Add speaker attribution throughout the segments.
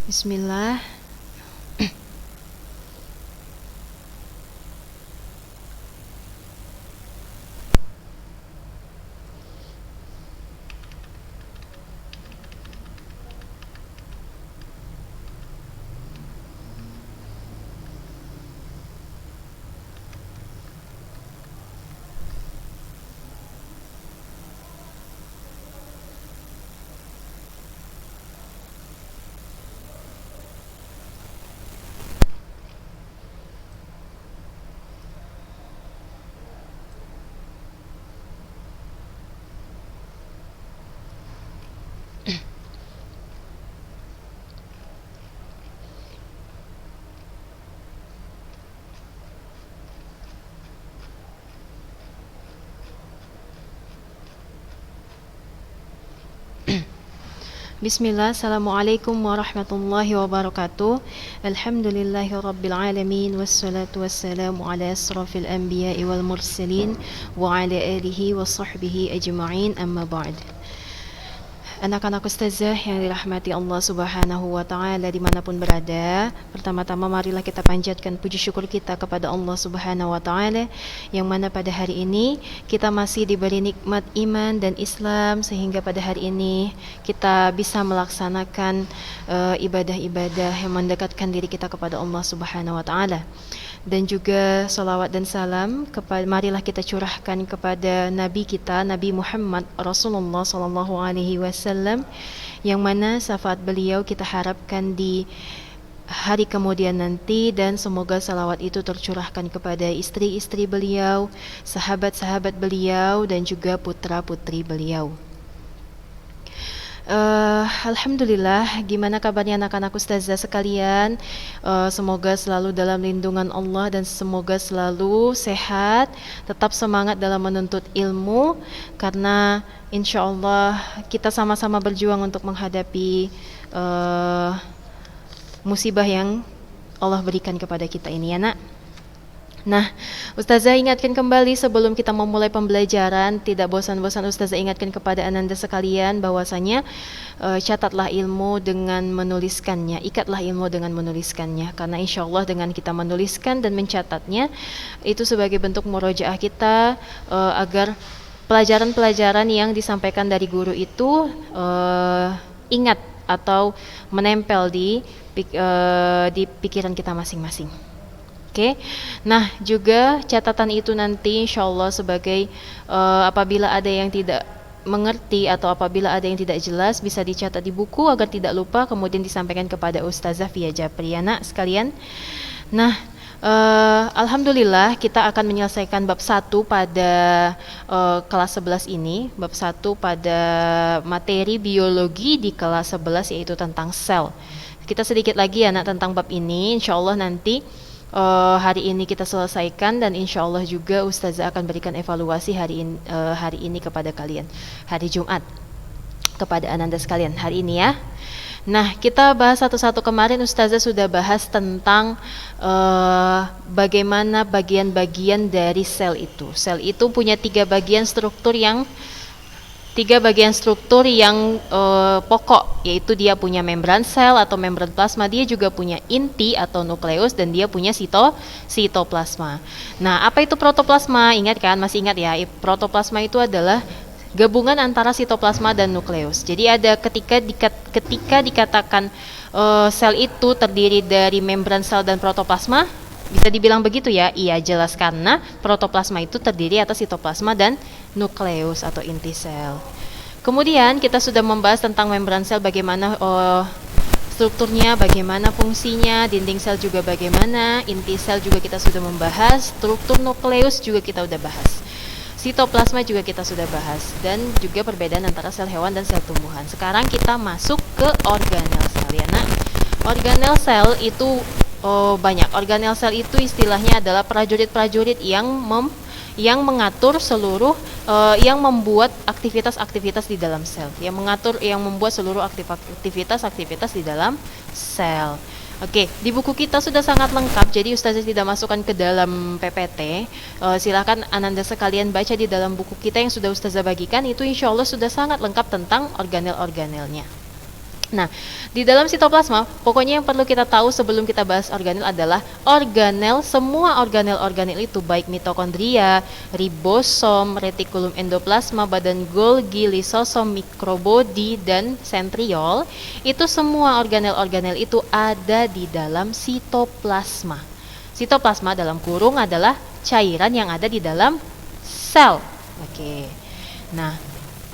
Speaker 1: Bismillah. Bismillah, Assalamualaikum warahmatullahi wabarakatuh. Alhamdulillahi rabbil alamin. Wassalatu wassalamu ala asrafil anbiya'i wal mursalin wa ala alihi wa sahbihi ajma'in, amma ba'd. Anak-anak ustazah yang dirahmati Allah subhanahu wa ta'ala dimanapun berada, pertama-tama marilah kita panjatkan puji syukur kita kepada Allah subhanahu wa ta'ala, yang mana pada hari ini kita masih diberi nikmat iman dan Islam, sehingga pada hari ini kita bisa melaksanakan ibadah-ibadah yang mendekatkan diri kita kepada Allah subhanahu wa ta'ala. Dan juga salawat dan salam marilah kita curahkan kepada Nabi kita, Nabi Muhammad Rasulullah sallallahu alaihi wasallam, yang mana syafaat beliau kita harapkan di hari kemudian nanti, dan semoga salawat itu tercurahkan kepada istri-istri beliau, sahabat-sahabat beliau, dan juga putra-putri beliau. Alhamdulillah, gimana kabarnya anak-anak ustazah sekalian? Semoga selalu dalam lindungan Allah dan semoga selalu sehat, tetap semangat dalam menuntut ilmu, karena insya Allah kita sama-sama berjuang untuk menghadapi musibah yang Allah berikan kepada kita ini, ya nak. Nah, Ustazah ingatkan kembali sebelum kita memulai pembelajaran, tidak bosan-bosan Ustazah ingatkan kepada ananda sekalian bahwasanya catatlah ilmu dengan menuliskannya, ikatlah ilmu dengan menuliskannya, karena insya Allah dengan kita menuliskan dan mencatatnya itu sebagai bentuk murojaah kita, agar pelajaran-pelajaran yang disampaikan dari guru itu ingat atau menempel di pikiran kita masing-masing. Oke, nah juga catatan itu nanti insya Allah sebagai apabila ada yang tidak mengerti atau apabila ada yang tidak jelas bisa dicatat di buku agar tidak lupa, kemudian disampaikan kepada Ustazah via Japriana sekalian. Nah, alhamdulillah kita akan menyelesaikan bab 1 pada kelas 11 ini, bab 1 pada materi biologi di kelas 11 yaitu tentang sel. Kita sedikit lagi ya nak tentang bab ini, insya Allah nanti hari ini kita selesaikan, dan insya Allah juga Ustazah akan berikan evaluasi hari ini kepada kalian, hari Jumat kepada ananda sekalian hari ini ya. Nah, kita bahas satu-satu. Kemarin Ustazah sudah bahas tentang bagaimana bagian-bagian dari sel itu. Sel itu punya tiga bagian struktur yang pokok, yaitu dia punya membran sel atau membran plasma, dia juga punya inti atau nukleus, dan dia punya sitoplasma. Nah, apa itu protoplasma? Ingat kan? Masih ingat ya? Protoplasma itu adalah gabungan antara sitoplasma dan nukleus. Jadi ada ketika dikatakan sel itu terdiri dari membran sel dan protoplasma, bisa dibilang begitu ya? Iya, jelas, karena protoplasma itu terdiri atas sitoplasma dan nukleus atau inti sel. Kemudian kita sudah membahas tentang membran sel, bagaimana strukturnya, bagaimana fungsinya, dinding sel juga bagaimana, inti sel juga kita sudah membahas, struktur nukleus juga kita sudah bahas, sitoplasma juga kita sudah bahas, dan juga perbedaan antara sel hewan dan sel tumbuhan. Sekarang kita masuk ke organel sel ya. Nah, organel sel itu banyak. Organel sel itu istilahnya adalah prajurit-prajurit yang mengatur seluruh, yang membuat aktivitas-aktivitas di dalam sel, yang membuat seluruh aktivitas-aktivitas di dalam sel. Oke, di buku kita sudah sangat lengkap, jadi Ustazah tidak masukkan ke dalam PPT. Silakan Ananda sekalian baca di dalam buku kita yang sudah Ustazah bagikan, itu insya Allah sudah sangat lengkap tentang organel-organelnya. Nah, di dalam sitoplasma, pokoknya yang perlu kita tahu sebelum kita bahas organel adalah organel, semua organel-organel itu baik mitokondria, ribosom, retikulum endoplasma, badan Golgi, lisosom, mikrobodi, dan sentriol, itu semua organel-organel itu ada di dalam sitoplasma. Sitoplasma dalam kurung adalah cairan yang ada di dalam sel. Oke. Nah,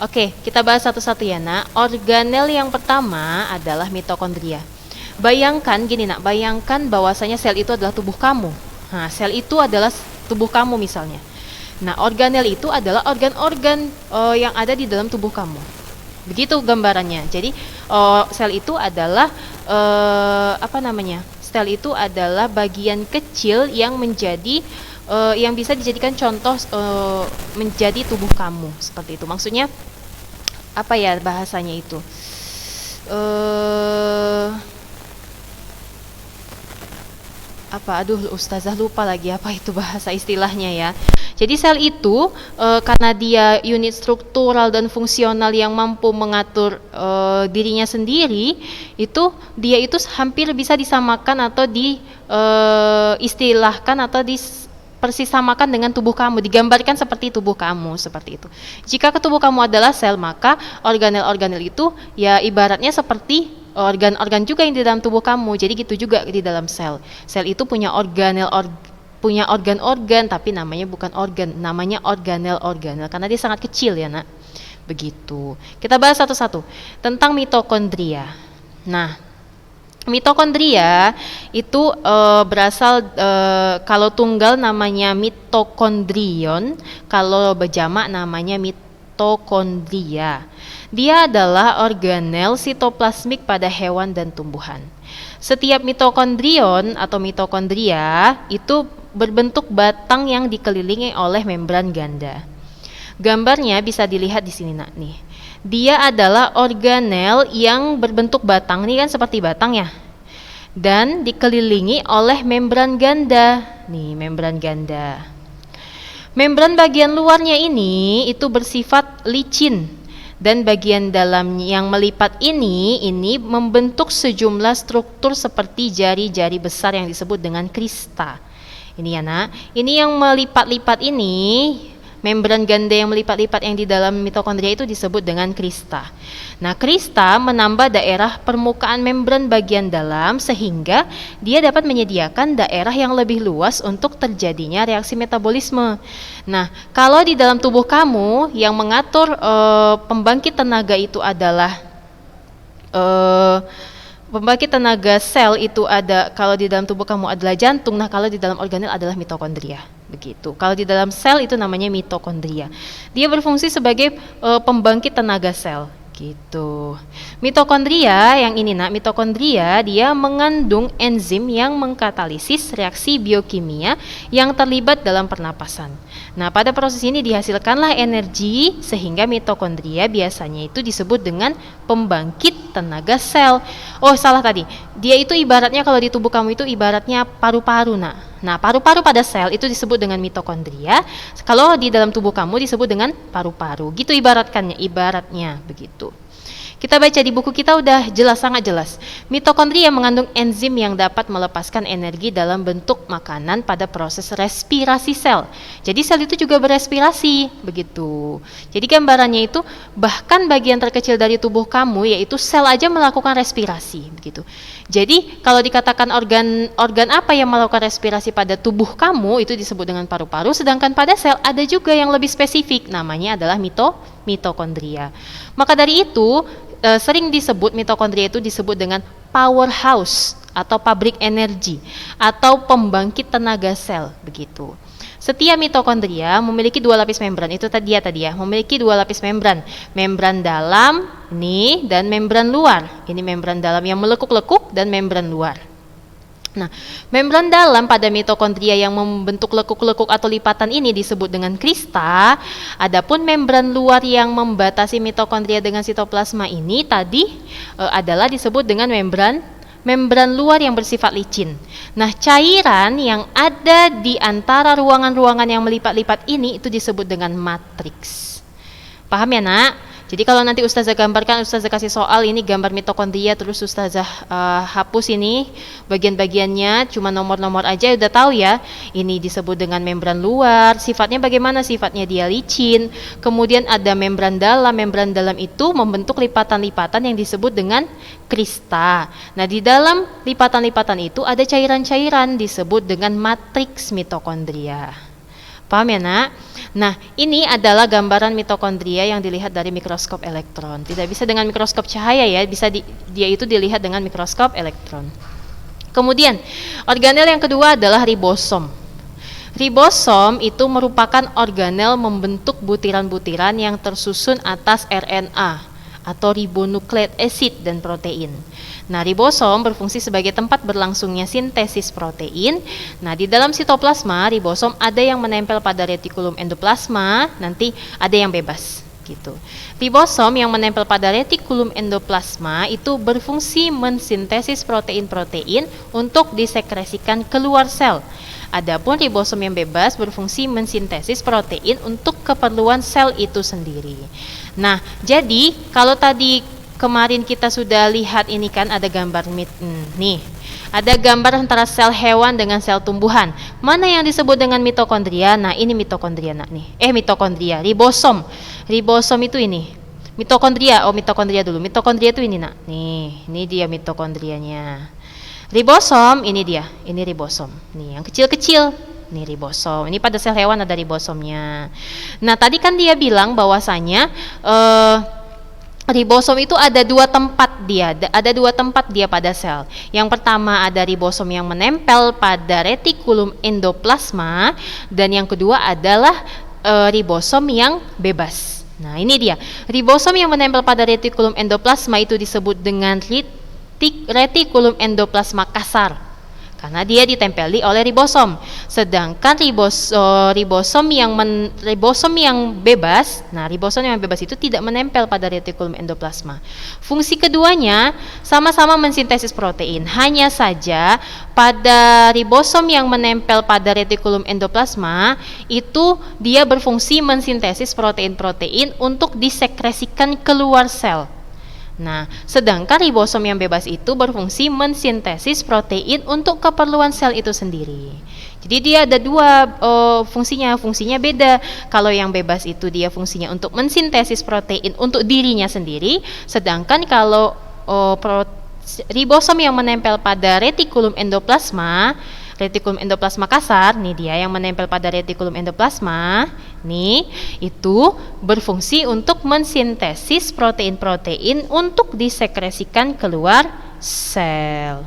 Speaker 1: oke, kita bahas satu-satu ya nak. Organel yang pertama adalah mitokondria. Bayangkan gini nak, bayangkan bahwasanya sel itu adalah tubuh kamu. Nah, sel itu adalah tubuh kamu misalnya. Nah, organel itu adalah organ-organ yang ada di dalam tubuh kamu. Begitu gambarannya. Jadi sel itu adalah Sel itu adalah bagian kecil yang menjadi yang bisa dijadikan contoh menjadi tubuh kamu, seperti itu. Maksudnya apa ya bahasanya itu? Ustazah lupa lagi apa itu bahasa istilahnya ya. Jadi sel itu karena dia unit struktural dan fungsional yang mampu mengatur dirinya sendiri, dia itu hampir bisa disamakan atau diistilahkan atau persisamakan dengan tubuh kamu, digambarkan seperti tubuh kamu, seperti itu. Jika ke tubuh kamu adalah sel, maka organel-organel itu ya ibaratnya seperti organ-organ juga yang di dalam tubuh kamu. Jadi gitu juga di dalam sel. Sel itu punya punya organ-organ, tapi namanya bukan organ, namanya organel-organel karena dia sangat kecil ya nak. Begitu. Kita bahas satu-satu tentang mitokondria. Nah, mitokondria itu berasal kalau tunggal namanya mitokondrion, kalau berjamak namanya mitokondria. Dia adalah organel sitoplasmik pada hewan dan tumbuhan. Setiap mitokondrion atau mitokondria itu berbentuk batang yang dikelilingi oleh membran ganda. Gambarnya bisa dilihat di sini nak nih. Dia adalah organel yang berbentuk batang, ini kan seperti batang ya, dan dikelilingi oleh membran ganda. Nih membran ganda. Membran bagian luarnya ini itu bersifat licin, dan bagian dalam yang melipat ini membentuk sejumlah struktur seperti jari-jari besar yang disebut dengan krista. Ini ya nak, ini yang melipat-lipat ini, membran ganda yang melipat-lipat yang di dalam mitokondria itu disebut dengan krista. Nah, krista menambah daerah permukaan membran bagian dalam sehingga dia dapat menyediakan daerah yang lebih luas untuk terjadinya reaksi metabolisme. Nah, kalau di dalam tubuh kamu yang mengatur pembangkit tenaga itu adalah pembangkit tenaga sel itu ada, kalau di dalam tubuh kamu adalah jantung, nah kalau di dalam organel adalah mitokondria. Begitu. Kalau di dalam sel itu namanya mitokondria. Dia berfungsi sebagai pembangkit tenaga sel. Gitu. Mitokondria yang ini nak, mitokondria dia mengandung enzim yang mengkatalisis reaksi biokimia yang terlibat dalam pernapasan. Nah, pada proses ini dihasilkanlah energi sehingga mitokondria biasanya itu disebut dengan pembangkit tenaga sel. Oh, salah tadi. Dia itu ibaratnya kalau di tubuh kamu itu ibaratnya paru-paru nak. Nah, paru-paru pada sel itu disebut dengan mitokondria. Kalau di dalam tubuh kamu disebut dengan paru-paru. Gitu ibaratnya begitu. Kita baca di buku kita udah jelas, sangat jelas. Mitokondria mengandung enzim yang dapat melepaskan energi dalam bentuk makanan pada proses respirasi sel. Jadi sel itu juga berespirasi, begitu. Jadi gambarannya itu bahkan bagian terkecil dari tubuh kamu yaitu sel aja melakukan respirasi, begitu. Jadi kalau dikatakan organ apa yang melakukan respirasi pada tubuh kamu itu disebut dengan paru-paru, sedangkan pada sel ada juga yang lebih spesifik, namanya adalah mitokondria. Maka dari itu sering disebut mitokondria itu disebut dengan powerhouse atau pabrik energi atau pembangkit tenaga sel, begitu. Setiap mitokondria memiliki dua lapis membran, itu tadi ya, memiliki dua lapis membran, membran dalam ini dan membran luar. Ini membran dalam yang melekuk-lekuk dan membran luar. Nah, membran dalam pada mitokondria yang membentuk lekuk-lekuk atau lipatan ini disebut dengan krista. Adapun membran luar yang membatasi mitokondria dengan sitoplasma ini tadi adalah disebut dengan membran membran luar yang bersifat licin. Nah, cairan yang ada di antara ruangan-ruangan yang melipat-lipat ini itu disebut dengan matriks. Paham ya, Nak? Jadi kalau nanti Ustazah gambarkan, Ustazah kasih soal ini gambar mitokondria, terus Ustazah hapus ini bagian-bagiannya, cuma nomor-nomor aja udah tahu ya. Ini disebut dengan membran luar. Sifatnya bagaimana? Sifatnya dia licin. Kemudian ada membran dalam. Membran dalam itu membentuk lipatan-lipatan yang disebut dengan krista. Nah, di dalam lipatan-lipatan itu ada cairan-cairan disebut dengan matriks mitokondria. Paham ya, Nak? Nah, ini adalah gambaran mitokondria yang dilihat dari mikroskop elektron. Tidak bisa dengan mikroskop cahaya ya, dia itu dilihat dengan mikroskop elektron. Kemudian, organel yang kedua adalah ribosom. Ribosom itu merupakan organel membentuk butiran-butiran yang tersusun atas RNA atau ribonucleic acid dan protein. Nah, ribosom berfungsi sebagai tempat berlangsungnya sintesis protein. Nah, di dalam sitoplasma, ribosom ada yang menempel pada retikulum endoplasma, nanti ada yang bebas gitu. Ribosom yang menempel pada retikulum endoplasma itu berfungsi mensintesis protein-protein untuk disekresikan keluar sel. Adapun ribosom yang bebas berfungsi mensintesis protein untuk keperluan sel itu sendiri. Nah, jadi kalau tadi kemarin kita sudah lihat ini kan ada gambar nih. Ada gambar antara sel hewan dengan sel tumbuhan. Mana yang disebut dengan mitokondria? Nah, ini mitokondria, Nak nih. Mitokondria, ribosom. Ribosom itu ini. Mitokondria, mitokondria dulu. Mitokondria itu ini, Nak. Nih, ini dia mitokondrianya. Ribosom, ini dia. Ini ribosom. Nih, yang kecil-kecil. Nih ribosom. Ini pada sel hewan ada ribosomnya. Nah, tadi kan dia bilang bahwasanya ribosom itu ada dua tempat dia pada sel. Yang pertama ada ribosom yang menempel pada retikulum endoplasma, dan yang kedua adalah ribosom yang bebas. Nah, ini dia. Ribosom yang menempel pada retikulum endoplasma itu disebut dengan retikulum endoplasma kasar, karena dia ditempeli oleh ribosom. Sedangkan ribosom yang bebas, nah ribosom yang bebas itu tidak menempel pada retikulum endoplasma. Fungsi keduanya sama-sama mensintesis protein. Hanya saja pada ribosom yang menempel pada retikulum endoplasma itu dia berfungsi mensintesis protein-protein untuk disekresikan keluar sel. Nah, sedangkan ribosom yang bebas itu berfungsi mensintesis protein untuk keperluan sel itu sendiri. Jadi dia ada dua fungsinya beda. Kalau yang bebas itu dia fungsinya untuk mensintesis protein untuk dirinya sendiri, sedangkan kalau ribosom yang menempel pada retikulum endoplasma kasar, nih dia yang menempel pada retikulum endoplasma, nih itu berfungsi untuk mensintesis protein-protein untuk disekresikan keluar sel.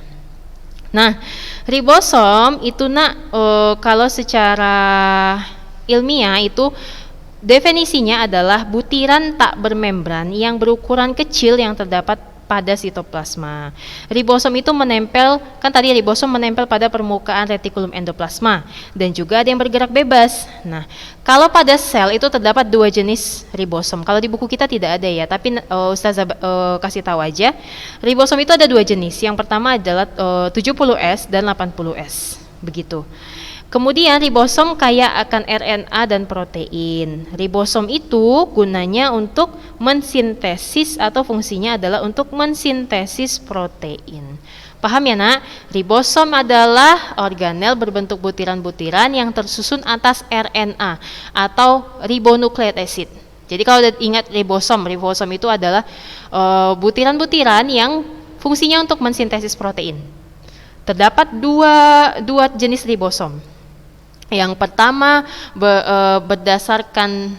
Speaker 1: Nah, ribosom itu kalau secara ilmiah itu definisinya adalah butiran tak bermembran yang berukuran kecil yang terdapat pada sitoplasma. Ribosom itu menempel, kan tadi ribosom menempel pada permukaan retikulum endoplasma, dan juga ada yang bergerak bebas. Nah, kalau pada sel itu terdapat dua jenis ribosom. Kalau di buku kita tidak ada ya, tapi Ustazah kasih tahu aja. Ribosom itu ada dua jenis. Yang pertama adalah 70S dan 80S. Begitu. Kemudian ribosom kaya akan RNA dan protein. Ribosom itu gunanya untuk mensintesis atau fungsinya adalah untuk mensintesis protein. Paham ya, Nak? Ribosom adalah organel berbentuk butiran-butiran yang tersusun atas RNA atau ribonucleic acid. Jadi kalau ingat ribosom itu adalah butiran-butiran yang fungsinya untuk mensintesis protein. Terdapat dua jenis ribosom. Yang pertama berdasarkan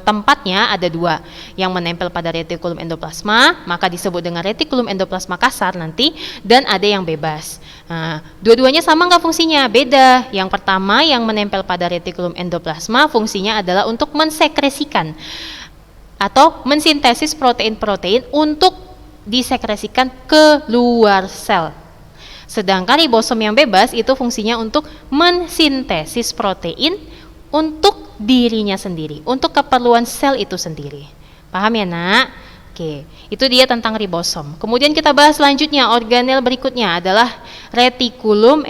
Speaker 1: tempatnya ada dua, yang menempel pada retikulum endoplasma, maka disebut dengan retikulum endoplasma kasar nanti, dan ada yang bebas. Nah, dua-duanya sama nggak fungsinya? Beda. Yang pertama yang menempel pada retikulum endoplasma fungsinya adalah untuk mensekresikan atau mensintesis protein-protein untuk disekresikan keluar sel. Sedangkan ribosom yang bebas itu fungsinya untuk mensintesis protein untuk dirinya sendiri, untuk keperluan sel itu sendiri. Paham ya, Nak? Oke, itu dia tentang ribosom. Kemudian kita bahas selanjutnya, organel berikutnya adalah retikulum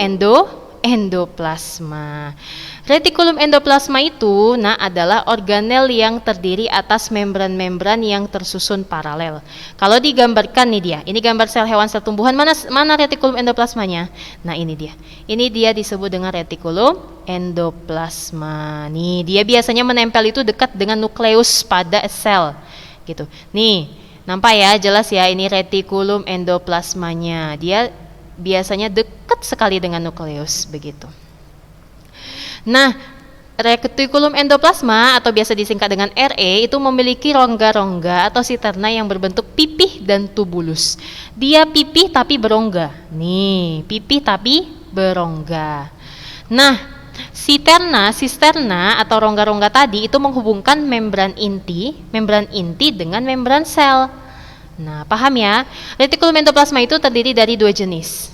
Speaker 1: endoplasma. Retikulum endoplasma itu adalah organel yang terdiri atas membran-membran yang tersusun paralel. Kalau digambarkan nih dia, ini gambar sel hewan sel tumbuhan, mana retikulum endoplasmanya? Nah, ini dia. Ini dia disebut dengan retikulum endoplasma. Nih, dia biasanya menempel itu dekat dengan nukleus pada sel. Gitu. Nih, nampak ya, jelas ya, ini retikulum endoplasmanya. Dia biasanya dekat sekali dengan nukleus begitu. Nah, retikulum endoplasma atau biasa disingkat dengan RE itu memiliki rongga-rongga atau siterna yang berbentuk pipih dan tubulus. Dia pipih tapi berongga. Nih, pipih tapi berongga. Nah, sisterna atau rongga-rongga tadi itu menghubungkan membran inti dengan membran sel. Nah, paham ya? Retikulum endoplasma itu terdiri dari dua jenis.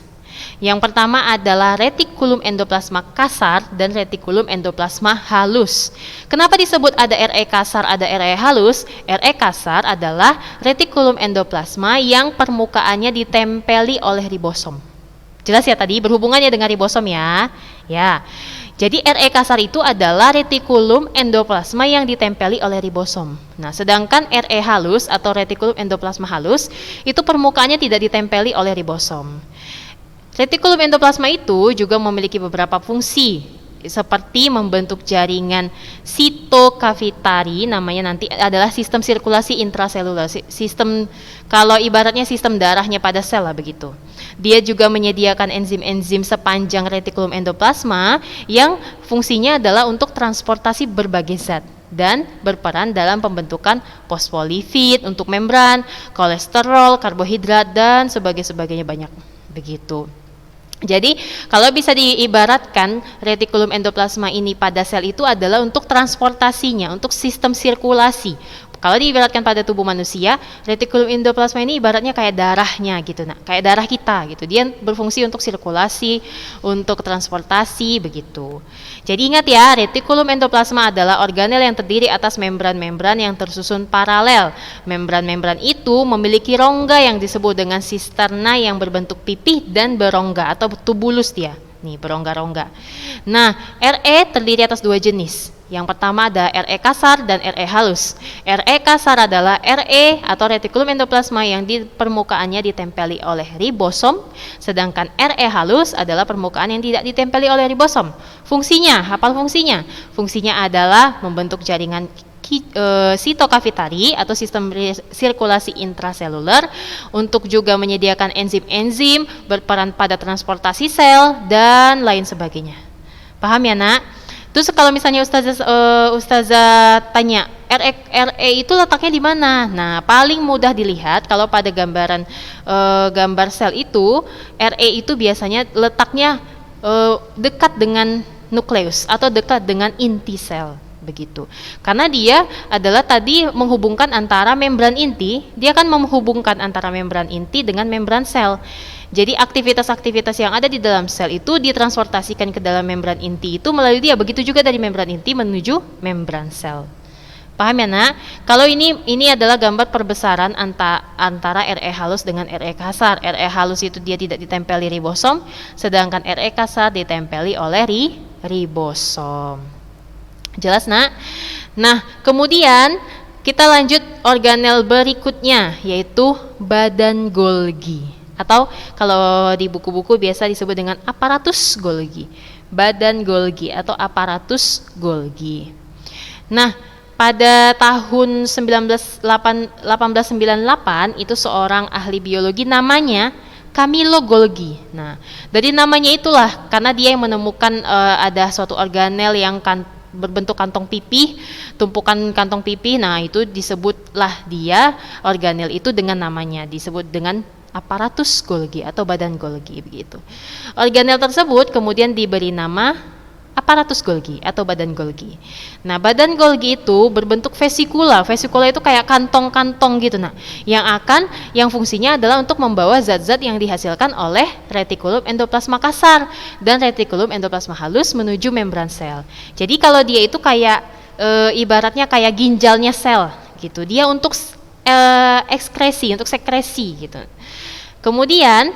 Speaker 1: Yang pertama adalah retikulum endoplasma kasar dan retikulum endoplasma halus. Kenapa disebut ada RE kasar, ada RE halus? RE kasar adalah retikulum endoplasma yang permukaannya ditempeli oleh ribosom. Jelas ya tadi, berhubungannya dengan ribosom ya. Ya. Jadi RE kasar itu adalah retikulum endoplasma yang ditempeli oleh ribosom. Nah, sedangkan RE halus atau retikulum endoplasma halus itu permukaannya tidak ditempeli oleh ribosom. Retikulum endoplasma itu juga memiliki beberapa fungsi, seperti membentuk jaringan sitokavitari, namanya nanti adalah sistem sirkulasi intraseluler, sistem, kalau ibaratnya sistem darahnya pada sel lah begitu. Dia juga menyediakan enzim-enzim sepanjang retikulum endoplasma yang fungsinya adalah untuk transportasi berbagai zat dan berperan dalam pembentukan fosfolipid untuk membran, kolesterol, karbohidrat, dan sebagainya banyak begitu. Jadi kalau bisa diibaratkan retikulum endoplasma ini pada sel itu adalah untuk transportasinya, untuk sistem sirkulasi. Kalau diibaratkan pada tubuh manusia, retikulum endoplasma ini ibaratnya kayak darahnya gitu, kayak darah kita gitu. Dia berfungsi untuk sirkulasi, untuk transportasi begitu. Jadi ingat ya, retikulum endoplasma adalah organel yang terdiri atas membran-membran yang tersusun paralel. Membran-membran itu memiliki rongga yang disebut dengan sisterna yang berbentuk pipih dan berongga atau tubulus dia. Nih, berongga-rongga. Nah, RE terdiri atas dua jenis. Yang pertama ada RE kasar dan RE halus. RE kasar adalah RE atau retikulum endoplasma yang di permukaannya ditempeli oleh ribosom, sedangkan RE halus adalah permukaan yang tidak ditempeli oleh ribosom. Fungsinya, hafal fungsinya. Fungsinya adalah membentuk jaringan sitokavitari atau sistem sirkulasi intraseluler, untuk juga menyediakan enzim-enzim, berperan pada transportasi sel, dan lain sebagainya. Paham ya, Nak? Terus kalau misalnya Ustazah tanya, RE itu letaknya di mana? Nah, paling mudah dilihat kalau pada gambar sel itu, RE itu biasanya letaknya dekat dengan nukleus atau dekat dengan inti sel begitu. Karena dia adalah tadi menghubungkan antara membran inti, dia kan menghubungkan antara membran inti dengan membran sel. Jadi aktivitas-aktivitas yang ada di dalam sel itu ditransportasikan ke dalam membran inti itu melalui dia. Begitu juga dari membran inti menuju membran sel. Paham ya, Nak? Kalau ini adalah gambar perbesaran antara RE halus dengan RE kasar. RE halus itu dia tidak ditempeli ribosom, sedangkan RE kasar ditempeli oleh ribosom. Jelas, Nak? Nah, kemudian kita lanjut organel berikutnya, yaitu badan Golgi. Atau kalau di buku-buku biasa disebut dengan aparatus Golgi. Badan Golgi atau aparatus Golgi. Nah, pada tahun 1898 itu seorang ahli biologi namanya Camillo Golgi. Nah, dari namanya itulah, karena dia yang menemukan ada suatu organel yang berbentuk kantong pipih, tumpukan kantong pipih. Nah, itu disebutlah dia organel itu dengan namanya, disebut dengan aparatus Golgi atau badan Golgi begitu. Organel tersebut kemudian diberi nama aparatus Golgi atau badan Golgi. Nah, badan Golgi itu berbentuk vesikula. Vesikula itu kayak kantong-kantong gitu, yang fungsinya adalah untuk membawa zat-zat yang dihasilkan oleh retikulum endoplasma kasar dan retikulum endoplasma halus menuju membran sel. Jadi kalau dia itu kayak ibaratnya kayak ginjalnya sel gitu. Dia untuk ekskresi, untuk sekresi gitu. Kemudian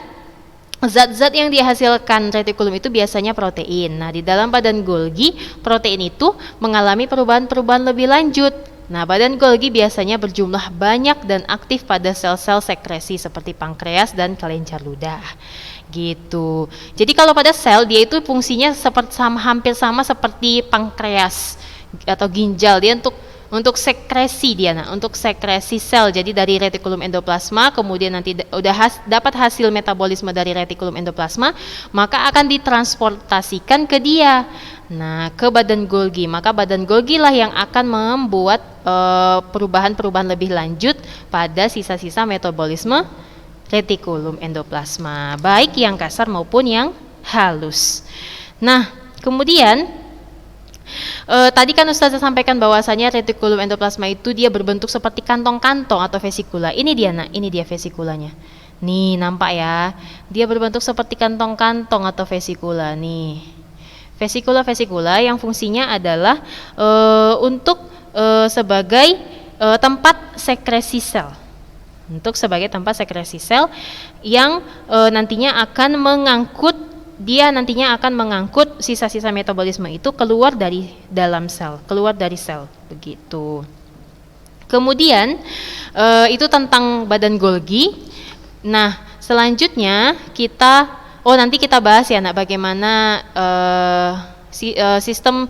Speaker 1: zat-zat yang dihasilkan retikulum itu biasanya protein. Nah, di dalam badan Golgi, protein itu mengalami perubahan-perubahan lebih lanjut. Nah, badan Golgi biasanya berjumlah banyak dan aktif pada sel-sel sekresi seperti pankreas dan kelenjar ludah. Gitu. Jadi kalau pada sel dia itu fungsinya hampir sama seperti pankreas atau ginjal. Dia untuk sekresi dia, untuk sekresi sel. Jadi dari retikulum endoplasma, kemudian nanti dapat hasil metabolisme dari retikulum endoplasma, maka akan ditransportasikan ke dia. Nah, ke badan Golgi. Maka badan Golgi lah yang akan membuat perubahan-perubahan lebih lanjut pada sisa-sisa metabolisme retikulum endoplasma, baik yang kasar maupun yang halus. Nah, kemudian tadi kan Ustazah sampaikan bahwasanya retikulum endoplasma itu dia berbentuk seperti kantong-kantong atau vesikula. Ini dia nak, ini dia vesikulanya. Nih nampak ya, dia berbentuk seperti kantong-kantong atau vesikula nih. Vesikula yang fungsinya adalah untuk sebagai tempat sekresi sel. Untuk sebagai tempat sekresi sel yang nantinya akan mengangkut sisa-sisa metabolisme itu keluar dari dalam sel, keluar dari sel, begitu. Kemudian itu tentang badan Golgi. Nah, selanjutnya nanti kita bahas ya nak, bagaimana sistem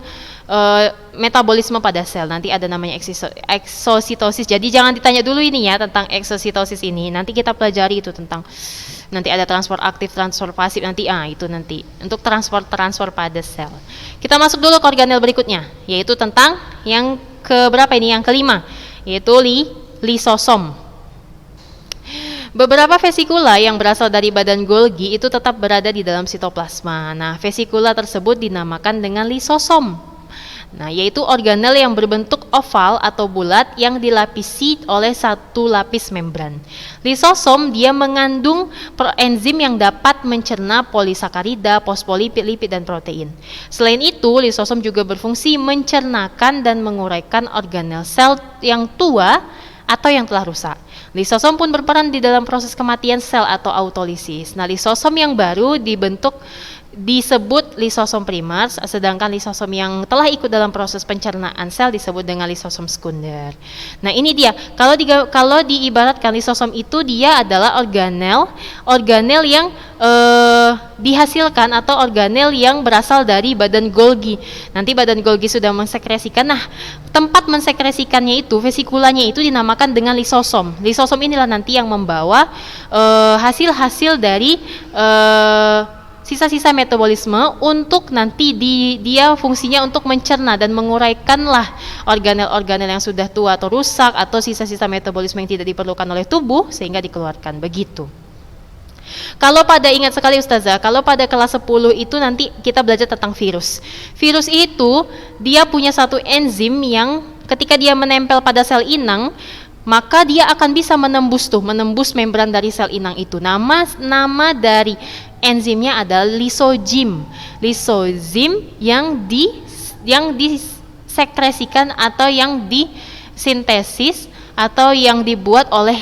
Speaker 1: metabolisme pada sel. Nanti ada namanya eksositosis. Jadi jangan ditanya dulu ini ya tentang eksositosis ini. Nanti kita pelajari itu tentang, nanti ada transport aktif, transport pasif, nanti itu nanti untuk transport pada sel. Kita masuk dulu ke organel berikutnya, yaitu tentang yang keberapa ini, yang kelima, yaitu lisosom. Beberapa vesikula yang berasal dari badan Golgi itu tetap berada di dalam sitoplasma. Nah, vesikula tersebut dinamakan dengan lisosom. Nah, yaitu organel yang berbentuk oval atau bulat yang dilapisi oleh satu lapis membran. Lisosom dia mengandung enzim yang dapat mencerna polisakarida, fosfolipid, lipid, dan protein. Selain itu, lisosom juga berfungsi mencernakan dan menguraikan organel sel yang tua atau yang telah rusak. Lisosom pun berperan di dalam proses kematian sel atau autolisis. Nah, lisosom yang baru disebut lisosom primers, sedangkan lisosom yang telah ikut dalam proses pencernaan sel disebut dengan lisosom sekunder. Nah, ini dia. Kalau diibaratkan lisosom itu dia adalah organel yang dihasilkan atau organel yang berasal dari badan Golgi. Nanti badan Golgi sudah mensekresikan. Nah, tempat mensekresikannya itu, vesikulanya itu dinamakan dengan lisosom. Lisosom inilah nanti yang membawa hasil-hasil dari sisa-sisa metabolisme untuk nanti dia fungsinya untuk mencerna dan menguraikanlah organel-organel yang sudah tua atau rusak atau sisa-sisa metabolisme yang tidak diperlukan oleh tubuh sehingga dikeluarkan, begitu. Ingat sekali Ustazah, kalau pada kelas 10 itu nanti kita belajar tentang virus. Virus itu dia punya satu enzim yang ketika dia menempel pada sel inang, maka dia akan bisa menembus membran dari sel inang itu. Nama dari enzimnya adalah lisozim. Lisozim yang disekresikan atau yang disintesis atau yang dibuat oleh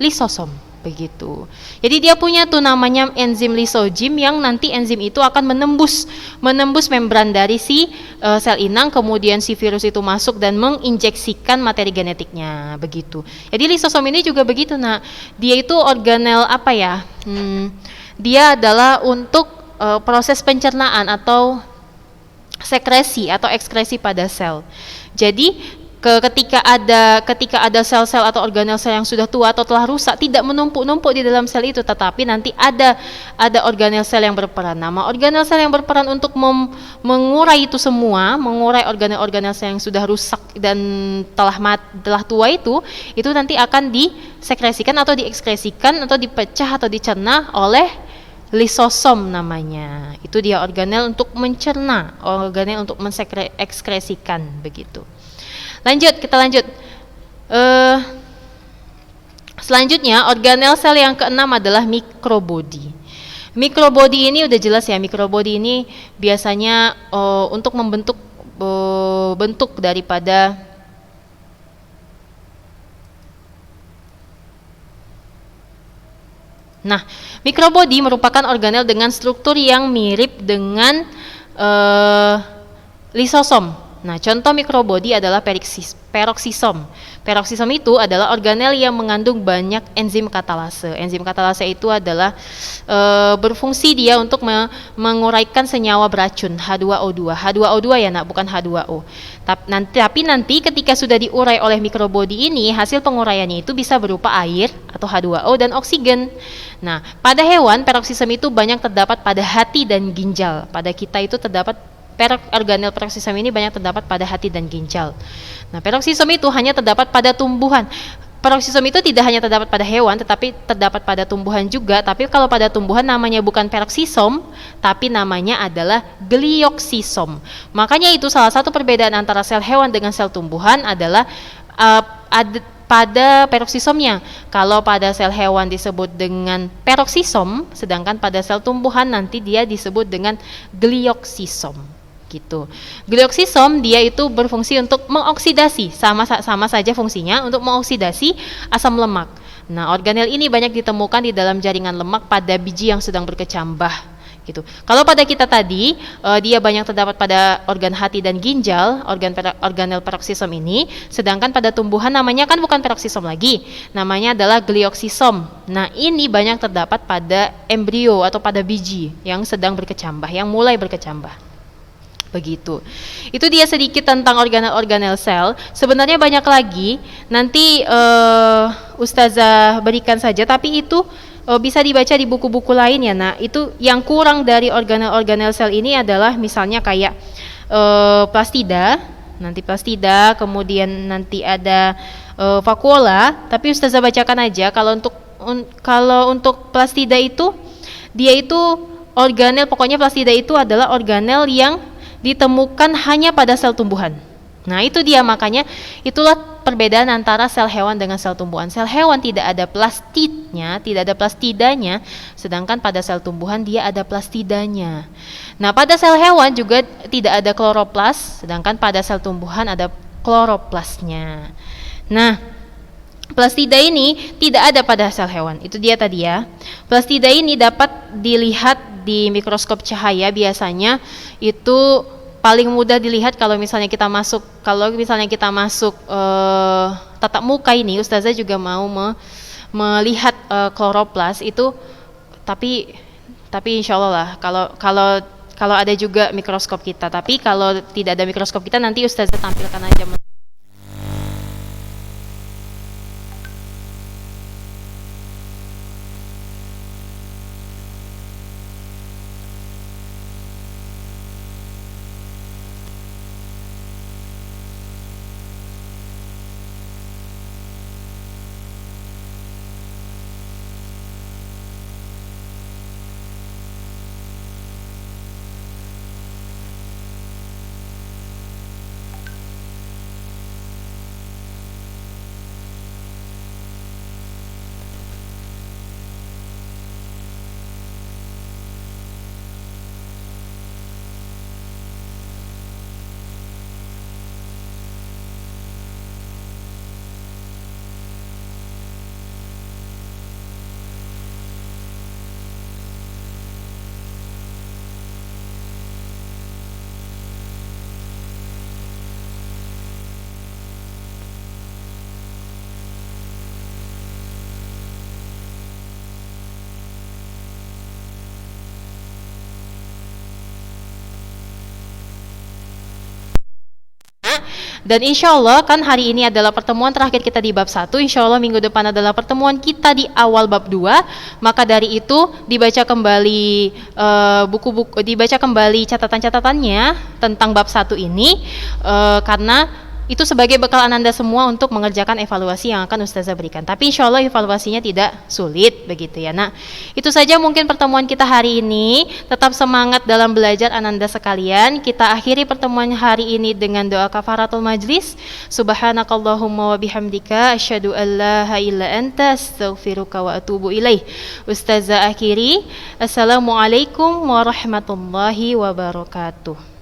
Speaker 1: lisosom, begitu. Jadi dia punya tuh namanya enzim lisozim yang nanti enzim itu akan menembus membran dari si sel inang, kemudian si virus itu masuk dan menginjeksikan materi genetiknya, begitu. Jadi lisosom ini juga begitu. Nah, dia itu organel apa ya? Dia adalah untuk proses pencernaan atau sekresi atau ekskresi pada sel. Jadi ketika ada sel-sel atau organel sel yang sudah tua atau telah rusak, tidak menumpuk-numpuk di dalam sel itu, tetapi nanti ada organel sel yang berperan. Nama organel sel yang berperan untuk mengurai itu semua, mengurai organel-organel sel yang sudah rusak dan telah tua itu nanti akan disekresikan atau diekskresikan atau dipecah atau dicerna oleh lisosom namanya. Itu dia organel untuk mencerna, organel untuk mensekresikan, begitu. Kita lanjut. Selanjutnya organel sel yang keenam adalah mikrobodi. Mikrobodi ini udah jelas ya, mikrobodi ini biasanya untuk membentuk bentuk daripada Nah, mikrobody merupakan organel dengan struktur yang mirip dengan lisosom. Nah, contoh mikrobody adalah peroksisom. Peroksisom itu adalah organel yang mengandung banyak enzim katalase. Enzim katalase itu adalah berfungsi dia untuk menguraikan senyawa beracun H2O2. H2O2 ya nak, bukan H2O. Tapi nanti ketika sudah diurai oleh mikrobody ini, hasil penguraiannya itu bisa berupa air atau H2O dan oksigen. Nah, pada hewan peroksisom itu banyak terdapat pada hati dan ginjal. Pada kita itu terdapat organel peroksisom ini banyak terdapat pada hati dan ginjal. Nah, peroksisom itu hanya terdapat pada tumbuhan. Peroksisom itu tidak hanya terdapat pada hewan, tetapi terdapat pada tumbuhan juga. Tapi kalau pada tumbuhan namanya bukan peroksisom, tapi namanya adalah glioksisom. Makanya itu salah satu perbedaan antara sel hewan dengan sel tumbuhan adalah pada peroksisomnya. Kalau pada sel hewan disebut dengan peroksisom, sedangkan pada sel tumbuhan nanti dia disebut dengan glioksisom. Gitu. Glioksisom dia itu berfungsi untuk mengoksidasi, sama saja fungsinya untuk mengoksidasi asam lemak. Nah, organel ini banyak ditemukan di dalam jaringan lemak pada biji yang sedang berkecambah. Gitu. Kalau pada kita tadi dia banyak terdapat pada organ hati dan ginjal, organel peroksisom ini, sedangkan pada tumbuhan namanya kan bukan peroksisom lagi, namanya adalah glioksisom. Nah, ini banyak terdapat pada embrio atau pada biji yang sedang berkecambah, yang mulai berkecambah. Begitu. Itu dia sedikit tentang organel-organel sel. Sebenarnya banyak lagi. Nanti Ustazah berikan saja, tapi itu bisa dibaca di buku-buku lain ya. Nah, itu yang kurang dari organel-organel sel ini adalah misalnya kayak plastida, kemudian nanti ada vakuola. Tapi Ustazah bacakan aja. Kalau untuk plastida itu dia itu organel, pokoknya plastida itu adalah organel yang ditemukan hanya pada sel tumbuhan. Nah, itu dia, makanya itulah perbedaan antara sel hewan dengan sel tumbuhan. Sel hewan tidak ada plastidnya, tidak ada plastidanya, sedangkan pada sel tumbuhan dia ada plastidanya. Nah, pada sel hewan juga tidak ada kloroplas, sedangkan pada sel tumbuhan ada kloroplasnya. Nah, plastida ini tidak ada pada sel hewan. Itu dia tadi ya. Plastida ini dapat dilihat di mikroskop cahaya. Biasanya itu paling mudah dilihat kalau misalnya kita masuk tatap muka ini. Ustazah juga mau melihat kloroplas itu, tapi insya Allah lah kalau ada juga mikroskop kita. Tapi kalau tidak ada mikroskop kita, nanti Ustazah tampilkan aja. Dan insya Allah kan hari ini adalah pertemuan terakhir kita di bab 1. Insya Allah minggu depan adalah pertemuan kita di awal bab 2. Maka dari itu dibaca kembali dibaca kembali catatan-catatannya tentang bab 1 ini, karena itu sebagai bekal Ananda semua untuk mengerjakan evaluasi yang akan Ustazah berikan. Tapi insya Allah evaluasinya tidak sulit begitu ya. Nah, itu saja mungkin pertemuan kita hari ini. Tetap semangat dalam belajar Ananda sekalian. Kita akhiri pertemuan hari ini dengan doa kafaratul majlis. Subhanakallahumma wa bihamdika asyhadu an la ilaha illa anta astaghfiruka wa atubu ilaih. Ustazah akhiri. Assalamualaikum warahmatullahi wabarakatuh.